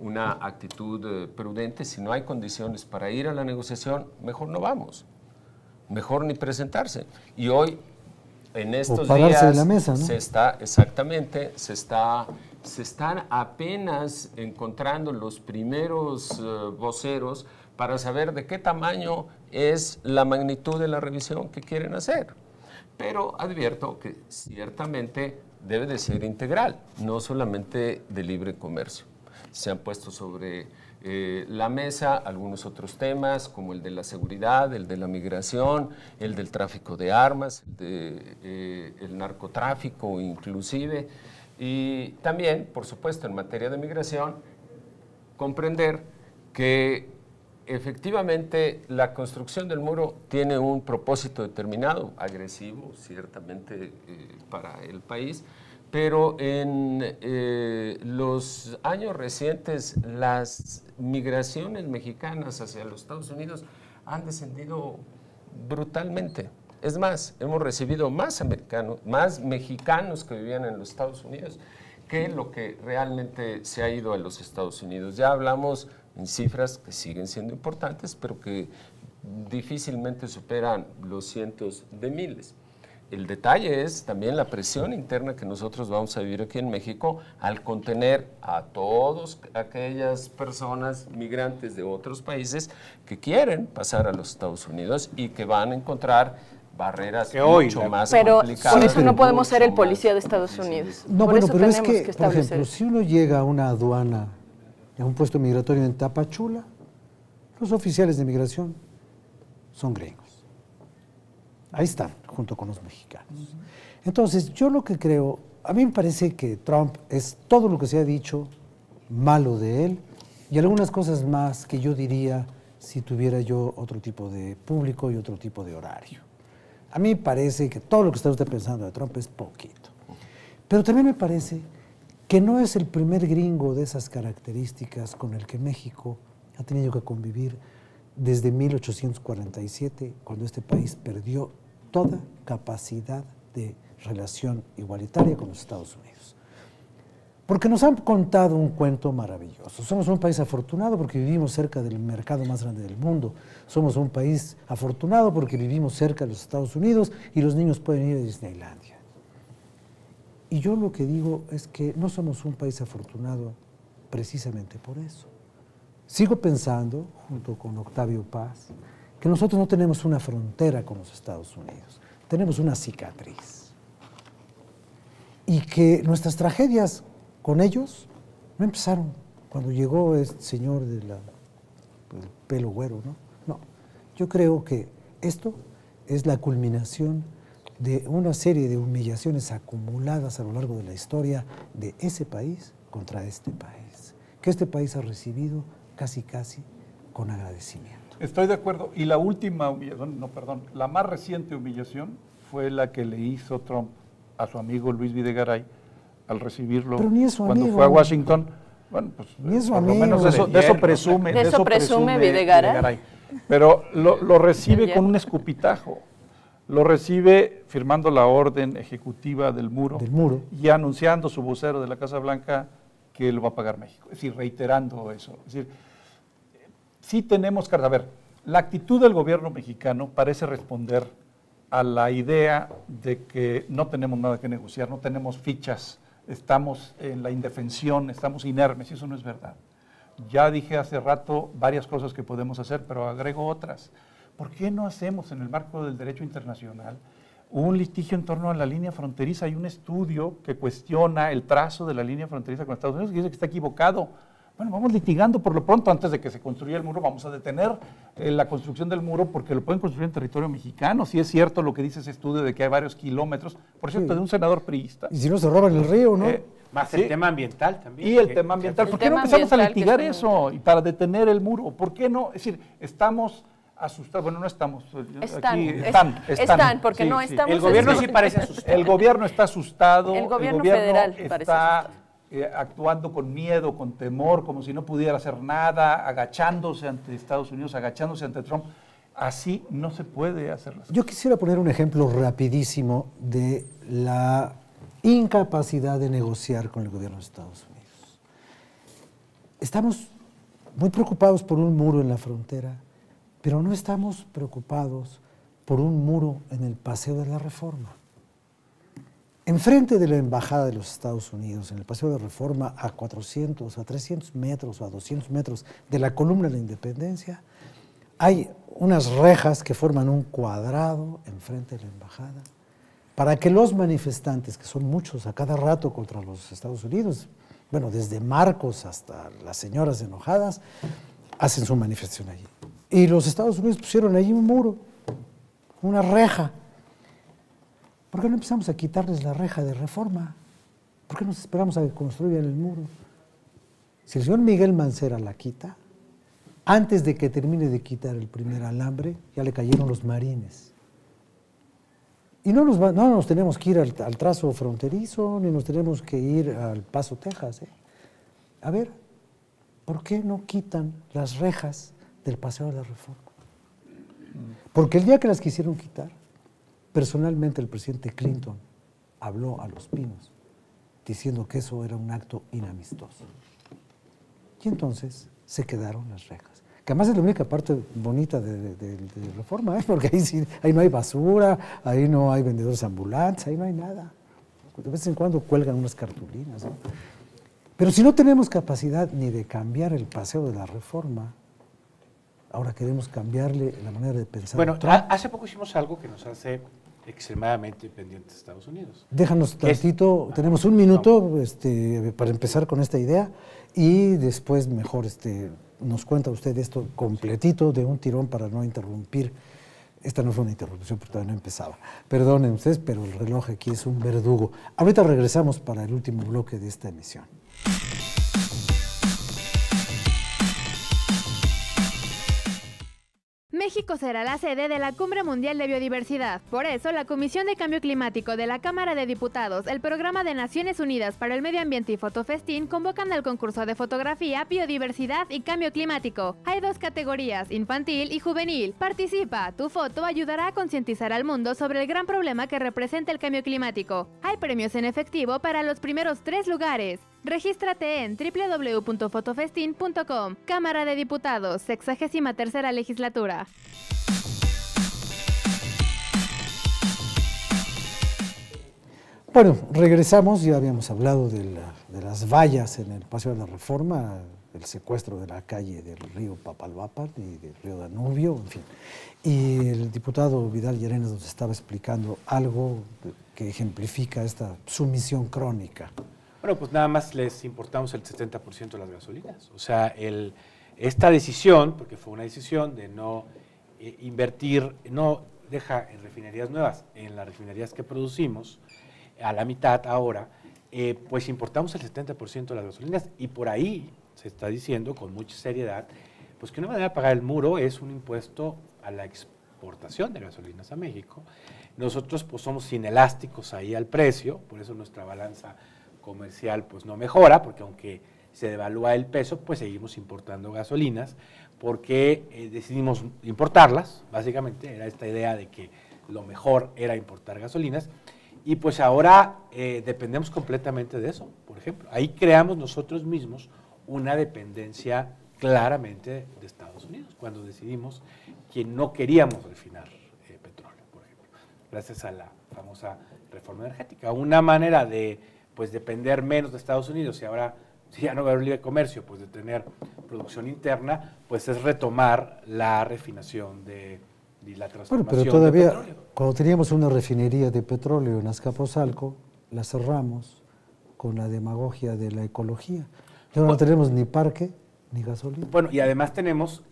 una actitud prudente, si no hay condiciones para ir a la negociación, mejor no vamos. Mejor ni presentarse. Y hoy, en estos días, de la mesa, ¿no? se están apenas encontrando los primeros voceros para saber de qué tamaño es la magnitud de la revisión que quieren hacer. Pero advierto que ciertamente debe de ser integral, no solamente de libre comercio. Se han puesto sobre la mesa algunos otros temas, como el de la seguridad, el de la migración, el del tráfico de armas, el narcotráfico inclusive, y también, por supuesto, en materia de migración, comprender que efectivamente la construcción del muro tiene un propósito determinado, agresivo, ciertamente, para el país, pero en los años recientes las migraciones mexicanas hacia los Estados Unidos han descendido brutalmente. Es más, hemos recibido más americanos, más mexicanos que vivían en los Estados Unidos que lo que realmente se ha ido a los Estados Unidos. Ya hablamos en cifras que siguen siendo importantes, pero que difícilmente superan los cientos de miles. El detalle es también la presión interna que nosotros vamos a vivir aquí en México al contener a todas aquellas personas migrantes de otros países que quieren pasar a los Estados Unidos y que van a encontrar barreras mucho más complicadas. Por eso no podemos ser el policía de Estados Unidos. No, por bueno, eso pero es tenemos que, por establecer. ejemplo, si uno llega a una aduana, a un puesto migratorio en Tapachula, los oficiales de migración son gringos. Ahí están, junto con los mexicanos. Entonces, yo lo que creo, a mí me parece que Trump es todo lo que se ha dicho malo de él y algunas cosas más que yo diría si tuviera yo otro tipo de público y otro tipo de horario. A mí me parece que todo lo que está usted pensando de Trump es poquito. Pero también me parece que no es el primer gringo de esas características con el que México ha tenido que convivir desde 1847, cuando este país perdió toda capacidad de relación igualitaria con los Estados Unidos. Porque nos han contado un cuento maravilloso. Somos un país afortunado porque vivimos cerca del mercado más grande del mundo. Somos un país afortunado porque vivimos cerca de los Estados Unidos y los niños pueden ir a Disneylandia. Y yo lo que digo es que no somos un país afortunado precisamente por eso. Sigo pensando, junto con Octavio Paz, que nosotros no tenemos una frontera con los Estados Unidos, tenemos una cicatriz. Y que nuestras tragedias con ellos no empezaron cuando llegó este señor del pelo güero, ¿no? No, yo creo que esto es la culminación de una serie de humillaciones acumuladas a lo largo de la historia de ese país contra este país, que este país ha recibido casi con agradecimiento. Estoy de acuerdo. Y la última humillación, la más reciente humillación fue la que le hizo Trump a su amigo Luis Videgaray al recibirlo cuando fue a Washington. Bueno, pues ni es su por amigo. lo menos de eso presume Videgaray. Pero lo recibe con un escupitajo. Lo recibe firmando la orden ejecutiva del muro. Y anunciando su vocero de la Casa Blanca que lo va a pagar México. Es decir, reiterando eso. Es decir, sí tenemos que... A ver, la actitud del gobierno mexicano parece responder a la idea de que no tenemos nada que negociar, no tenemos fichas, estamos en la indefensión, estamos inermes, y eso no es verdad. Ya dije hace rato varias cosas que podemos hacer, pero agrego otras. ¿Por qué no hacemos en el marco del derecho internacional un litigio en torno a la línea fronteriza? Hay un estudio que cuestiona el trazo de la línea fronteriza con Estados Unidos y dice que está equivocado. Bueno, vamos litigando por lo pronto, antes de que se construya el muro, vamos a detener la construcción del muro porque lo pueden construir en territorio mexicano. Si es cierto lo que dice ese estudio de que hay varios kilómetros, por cierto, de un senador priista. Y si no se roban el río, ¿no? Más el tema ambiental también. Y el tema ambiental. ¿Por qué no empezamos a litigar eso y para detener el muro? ¿Por qué no? Es decir, estamos asustados. Bueno, no estamos. Están, porque no estamos. El gobierno sí parece asustado. El gobierno está asustado. El gobierno federal está actuando con miedo, con temor, como si no pudiera hacer nada, agachándose ante Estados Unidos, agachándose ante Trump. Así no se puede hacer las cosas. Yo quisiera poner un ejemplo rapidísimo de la incapacidad de negociar con el gobierno de Estados Unidos. Estamos muy preocupados por un muro en la frontera, pero no estamos preocupados por un muro en el Paseo de la Reforma. Enfrente de la Embajada de los Estados Unidos, en el Paseo de Reforma, a 400, a 300 metros o a 200 metros de la Columna de la Independencia, hay unas rejas que forman un cuadrado enfrente de la Embajada para que los manifestantes, que son muchos a cada rato contra los Estados Unidos, bueno, desde Marcos hasta las señoras enojadas, hacen su manifestación allí. Y los Estados Unidos pusieron allí un muro, una reja. ¿Por qué no empezamos a quitarles la reja de Reforma? ¿Por qué nos esperamos a que construyan el muro? Si el señor Miguel Mancera la quita, antes de que termine de quitar el primer alambre, ya le cayeron los marines. Y no nos tenemos que ir al trazo fronterizo, ni nos tenemos que ir al Paso, Texas. A ver, ¿por qué no quitan las rejas del Paseo de la Reforma? Porque el día que las quisieron quitar, Personalmente el presidente Clinton habló a Los Pinos diciendo que eso era un acto inamistoso. Y entonces se quedaron las rejas. Que además es la única parte bonita de Reforma, porque ahí, sí, ahí no hay basura, ahí no hay vendedores ambulantes, ahí no hay nada. De vez en cuando cuelgan unas cartulinas, ¿no? Pero si no tenemos capacidad ni de cambiar el paseo de la Reforma, ahora queremos cambiarle la manera de pensar. Bueno, hace poco hicimos algo que nos hace extremadamente dependientes de Estados Unidos. Déjanos tantito, tenemos un minuto para empezar con esta idea y después mejor nos cuenta usted esto completito de un tirón para no interrumpir. Esta no fue una interrupción porque todavía no empezaba. Perdonen ustedes, pero el reloj aquí es un verdugo. Ahorita regresamos para el último bloque de esta emisión. México será la sede de la Cumbre Mundial de Biodiversidad. Por eso, la Comisión de Cambio Climático de la Cámara de Diputados, el Programa de Naciones Unidas para el Medio Ambiente y Fotofestín convocan al concurso de fotografía, biodiversidad y cambio climático. Hay 2 categorías, infantil y juvenil. Participa, tu foto ayudará a concientizar al mundo sobre el gran problema que representa el cambio climático. Hay premios en efectivo para los primeros 3 lugares. Regístrate en www.fotofestin.com. Cámara de Diputados, 63ª Legislatura. Bueno, regresamos, ya habíamos hablado de las vallas en el Paseo de la Reforma, el secuestro de la calle del río Papalhuapan y del río Danubio, en fin. Y el diputado Vidal Llerenas nos estaba explicando algo que ejemplifica esta sumisión crónica. Bueno, pues nada más les importamos el 70% de las gasolinas. O sea, esta decisión, porque fue una decisión de no invertir, no deja en refinerías nuevas, en las refinerías que producimos, a la mitad ahora, pues importamos el 70% de las gasolinas y por ahí se está diciendo con mucha seriedad, pues que una manera de pagar el muro es un impuesto a la exportación de gasolinas a México. Nosotros pues somos inelásticos ahí al precio, por eso nuestra balanza comercial pues no mejora, porque aunque se devalúa el peso, pues seguimos importando gasolinas, porque decidimos importarlas, básicamente, era esta idea de que lo mejor era importar gasolinas, y pues ahora dependemos completamente de eso, por ejemplo. Ahí creamos nosotros mismos una dependencia claramente de Estados Unidos, cuando decidimos que no queríamos refinar petróleo, por ejemplo, gracias a la famosa reforma energética. Una manera de pues depender menos de Estados Unidos y ahora, si ya no va a haber libre comercio, pues de tener producción interna, pues es retomar la refinación y la transformación. Bueno, pero todavía, cuando teníamos una refinería de petróleo en Azcapotzalco, la cerramos con la demagogia de la ecología. Ya no tenemos ni parque ni gasolina. Bueno, y además tenemos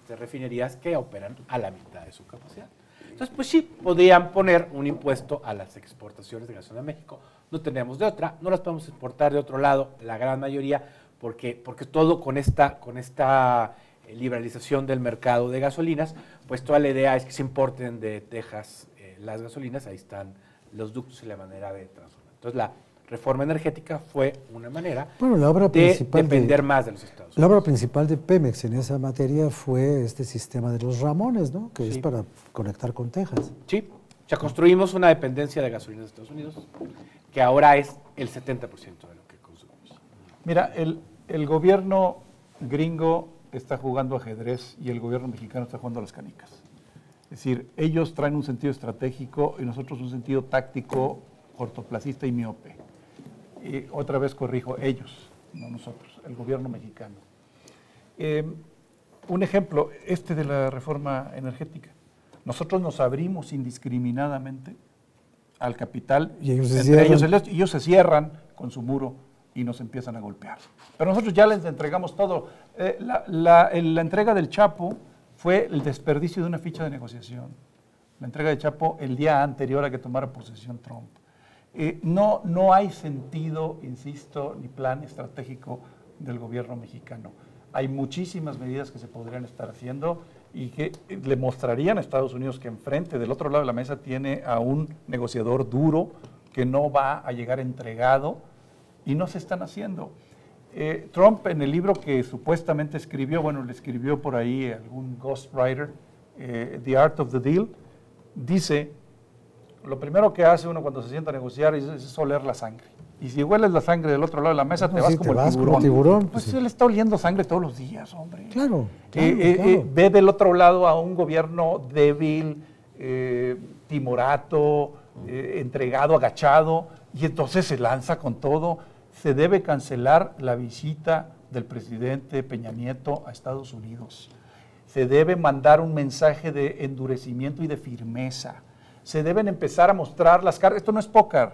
refinerías que operan a la mitad de su capacidad. Entonces, pues sí, podrían poner un impuesto a las exportaciones de gasolina a México. No tenemos de otra, no las podemos exportar de otro lado, la gran mayoría, porque todo con esta liberalización del mercado de gasolinas, pues toda la idea es que se importen de Texas las gasolinas, ahí están los ductos y la manera de transformar. Entonces, la reforma energética fue una manera de depender más de los Estados Unidos. La obra principal de Pemex en esa materia fue este sistema de los Ramones, ¿no? Que es para conectar con Texas. Sí, o sea, construimos una dependencia de gasolina de Estados Unidos que ahora es el 70% de lo que consumimos. Mira, el gobierno gringo está jugando ajedrez y el gobierno mexicano está jugando a las canicas. Es decir, ellos traen un sentido estratégico y nosotros un sentido táctico, cortoplacista y miope. Y otra vez corrijo, ellos, no nosotros, el gobierno mexicano. Un ejemplo, de la reforma energética. Nosotros nos abrimos indiscriminadamente al capital, y ellos se cierran con su muro y nos empiezan a golpear. Pero nosotros ya les entregamos todo. La entrega del Chapo fue el desperdicio de una ficha de negociación. La entrega del Chapo el día anterior a que tomara posesión Trump. No hay sentido, insisto, ni plan estratégico del gobierno mexicano. Hay muchísimas medidas que se podrían estar haciendo y que le mostrarían a Estados Unidos que enfrente, del otro lado de la mesa, tiene a un negociador duro que no va a llegar entregado y no se están haciendo. Trump, en el libro que supuestamente escribió, bueno, le escribió por ahí algún ghostwriter, The Art of the Deal, dice lo primero que hace uno cuando se sienta a negociar es oler la sangre. Y si hueles la sangre del otro lado de la mesa, te vas como el tiburón. Pues él está oliendo sangre todos los días, hombre. Claro. Ve del otro lado a un gobierno débil, timorato, entregado, agachado, y entonces se lanza con todo. Se debe cancelar la visita del presidente Peña Nieto a Estados Unidos. Se debe mandar un mensaje de endurecimiento y de firmeza. Se deben empezar a mostrar las cartas. Esto no es póker.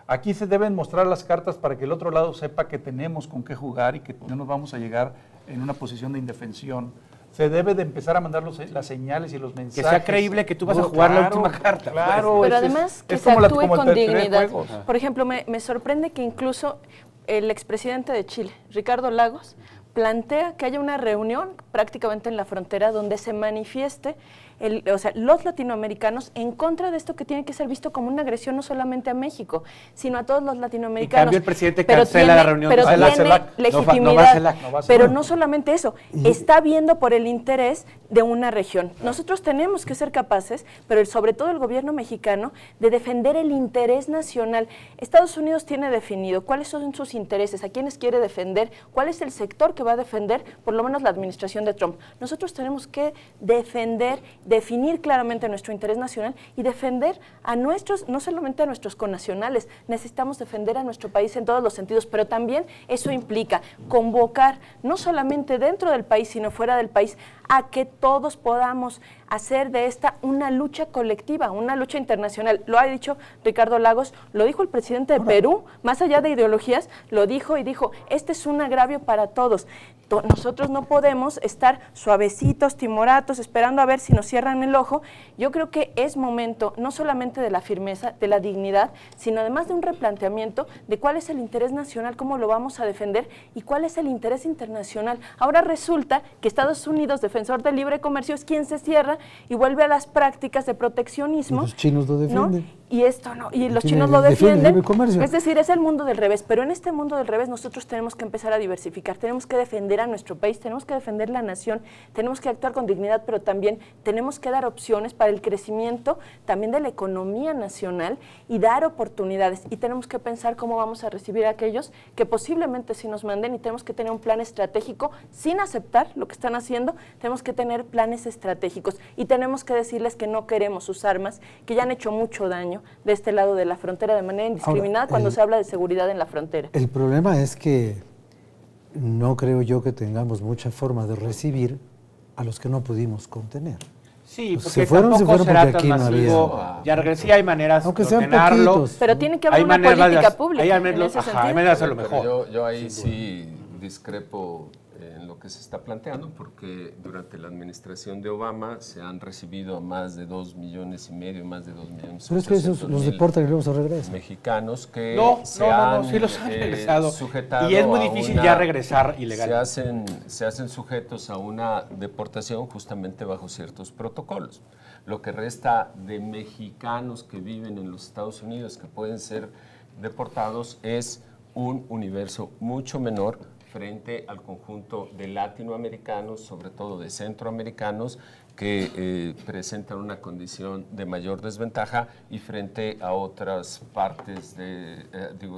Aquí se deben mostrar las cartas para que el otro lado sepa que tenemos con qué jugar y que no nos vamos a llegar en una posición de indefensión. Se debe de empezar a mandar las señales y los mensajes. Que sea creíble que tú vas a jugar la última carta. Claro. Pero además que se actúe con dignidad. Por ejemplo, me sorprende que incluso el expresidente de Chile, Ricardo Lagos, plantea que haya una reunión prácticamente en la frontera donde se manifieste los latinoamericanos en contra de esto que tiene que ser visto como una agresión no solamente a México, sino a todos los latinoamericanos. En cambio, el presidente cancela la reunión. Pero tiene legitimidad. Pero no solamente eso, está viendo por el interés de una región. Nosotros tenemos que ser capaces, pero sobre todo el gobierno mexicano, de defender el interés nacional. Estados Unidos tiene definido cuáles son sus intereses, a quiénes quiere defender, cuál es el sector que va a defender, por lo menos la administración de Trump. Nosotros tenemos que definir claramente nuestro interés nacional y defender a nuestros, no solamente a nuestros connacionales, necesitamos defender a nuestro país en todos los sentidos, pero también eso implica convocar, no solamente dentro del país, sino fuera del país, a que todos podamos hacer de esta una lucha colectiva, una lucha internacional. Lo ha dicho Ricardo Lagos, lo dijo el presidente de Perú, más allá de ideologías, lo dijo y dijo, este es un agravio para todos. Nosotros no podemos estar suavecitos, timoratos, esperando a ver si nos cierran el ojo. Yo creo que es momento no solamente de la firmeza, de la dignidad, sino además de un replanteamiento de cuál es el interés nacional, cómo lo vamos a defender y cuál es el interés internacional. Ahora resulta que Estados Unidos, defensor del libre comercio, es quien se cierra y vuelve a las prácticas de proteccionismo. Y los chinos lo defienden. ¿No? Y esto no, y los chinos lo defienden. Es decir, es el mundo del revés, pero en este mundo del revés nosotros tenemos que empezar a diversificar, tenemos que defender a nuestro país, tenemos que defender la nación, tenemos que actuar con dignidad, pero también tenemos que dar opciones para el crecimiento también de la economía nacional y dar oportunidades. Y tenemos que pensar cómo vamos a recibir a aquellos que posiblemente sí nos manden, y tenemos que tener un plan estratégico sin aceptar lo que están haciendo. Tenemos que tener planes estratégicos y tenemos que decirles que no queremos sus armas, que ya han hecho mucho daño de este lado de la frontera de manera indiscriminada. Ahora, cuando se habla de seguridad en la frontera. El problema es que no creo yo que tengamos mucha forma de recibir a los que no pudimos contener. Sí, porque se fueron porque aquí no masivo. había. Sí hay maneras aunque de ordenarlo. Pero tiene que haber una política pública. Hay maneras de hacerlo mejor. Yo ahí sí discrepo en lo que se está planteando, porque durante la administración de Obama se han recibido a más de 2,5 millones, más de 2 millones. Pero es que esos los deportan y luego se regresan. Mexicanos que sí los han regresado. Sujetado y es muy difícil ya regresar ilegal. Se hacen sujetos a una deportación justamente bajo ciertos protocolos. Lo que resta de mexicanos que viven en los Estados Unidos que pueden ser deportados es un universo mucho menor frente al conjunto de latinoamericanos, sobre todo de centroamericanos, que presentan una condición de mayor desventaja, y frente a otras partes,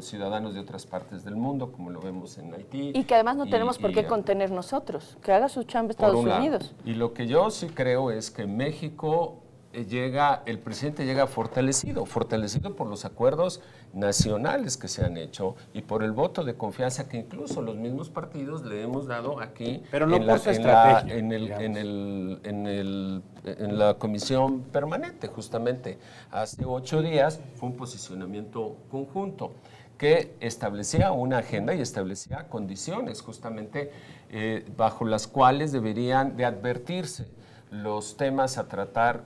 ciudadanos de otras partes del mundo, como lo vemos en Haití. Y que además no tenemos por qué contener nosotros, que haga su chamba Estados Unidos. Y lo que yo sí creo es que México el presidente llega fortalecido por los acuerdos nacionales que se han hecho y por el voto de confianza que incluso los mismos partidos le hemos dado aquí. Pero no por su estrategia, en la comisión permanente. Justamente hace 8 días fue un posicionamiento conjunto que establecía una agenda y establecía condiciones justamente bajo las cuales deberían de advertirse los temas a tratar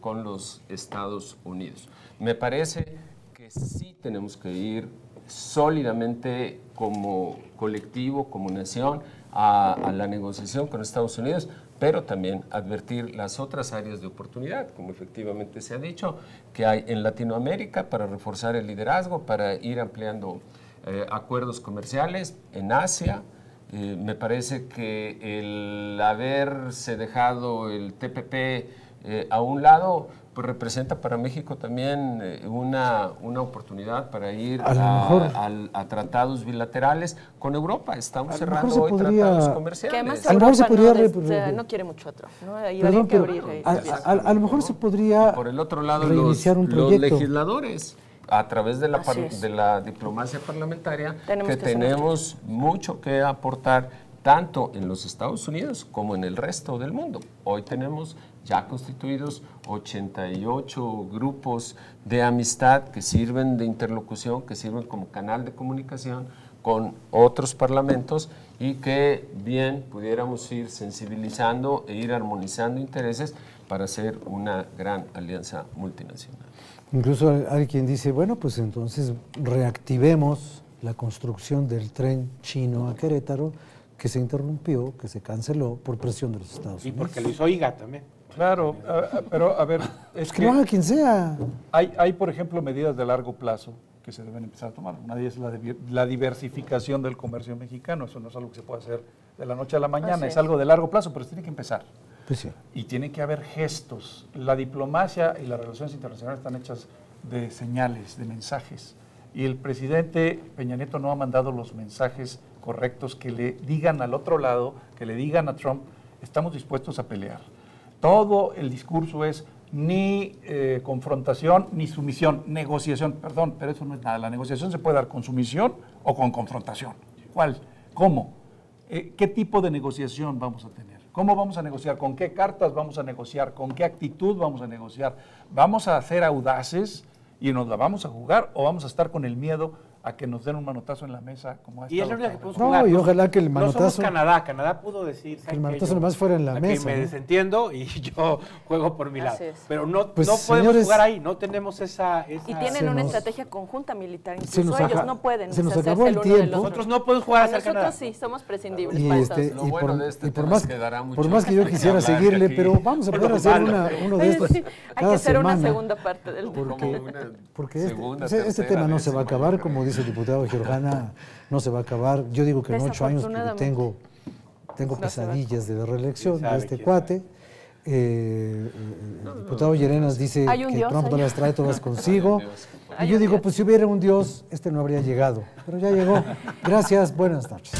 con los Estados Unidos. Me parece que sí tenemos que ir sólidamente como colectivo, como nación, a la negociación con Estados Unidos, pero también advertir las otras áreas de oportunidad, como efectivamente se ha dicho, que hay en Latinoamérica para reforzar el liderazgo, para ir ampliando acuerdos comerciales en Asia. Me parece que el haberse dejado el TPP a un lado, pues representa para México también una oportunidad para ir a tratados bilaterales con Europa. Estamos cerrando hoy tratados comerciales. Que además A lo mejor se Europa no quiere mucho a Trump, ¿no? Ahí habría que abrir. A lo mejor se podría por el otro lado, reiniciar los un proyecto. legisladores, a través de la diplomacia parlamentaria, tenemos mucho que aportar tanto en los Estados Unidos como en el resto del mundo. Hoy tenemos ya constituidos 88 grupos de amistad que sirven de interlocución, que sirven como canal de comunicación con otros parlamentos y que bien pudiéramos ir sensibilizando e ir armonizando intereses para hacer una gran alianza multinacional. Incluso hay quien dice, bueno, pues entonces reactivemos la construcción del tren chino a Querétaro, que se interrumpió, que se canceló por presión de los Estados Unidos. Y porque lo hizo IGA también. Claro, pero a ver, es que lo haga quien sea. Hay, por ejemplo, medidas de largo plazo que se deben empezar a tomar. Una de ellas es la diversificación del comercio mexicano. Eso no es algo que se puede hacer de la noche a la mañana, es algo de largo plazo, pero tiene que empezar. Pues sí. Y tiene que haber gestos. La diplomacia y las relaciones internacionales están hechas de señales, de mensajes. Y el presidente Peña Nieto no ha mandado los mensajes correctos que le digan al otro lado, que le digan a Trump, estamos dispuestos a pelear. Todo el discurso es ni confrontación ni sumisión, negociación, perdón, pero eso no es nada. La negociación se puede dar con sumisión o con confrontación. ¿Cuál? ¿Cómo? ¿Qué tipo de negociación vamos a tener? ¿Cómo vamos a negociar? ¿Con qué cartas vamos a negociar? ¿Con qué actitud vamos a negociar? ¿Vamos a ser audaces y nos la vamos a jugar o vamos a estar con el miedo a que nos den un manotazo en la mesa como ha estado? Y es la única que podemos jugar. No, y ojalá que el manotazo... No somos Canadá. Canadá pudo decir... Que el manotazo nomás fuera en la mesa. Que me desentiendo y yo juego por mi lado. Pero no, pues, no podemos señores, jugar ahí, no tenemos esa... Y tienen una estrategia conjunta militar, incluso ellos no pueden se nos deshacerse acabó el uno tiempo. del otro. Nosotros no podemos jugar hacia Nosotros Canadá. sí, somos prescindibles Y, para Estados Unidos. por más que yo quisiera seguirle, pero vamos a poder hacer uno de estos Hay cada que hacer semana, una segunda parte del porque este tema no se va a acabar, como dice el diputado Giordana, no se va a acabar. Yo digo que en 8 años porque tengo pesadillas de la reelección de este cuate. El diputado Llerenas dice que Trump no las trae todas consigo. Y yo digo, pues si hubiera un Dios, este no habría llegado. Pero ya llegó. Gracias, buenas noches.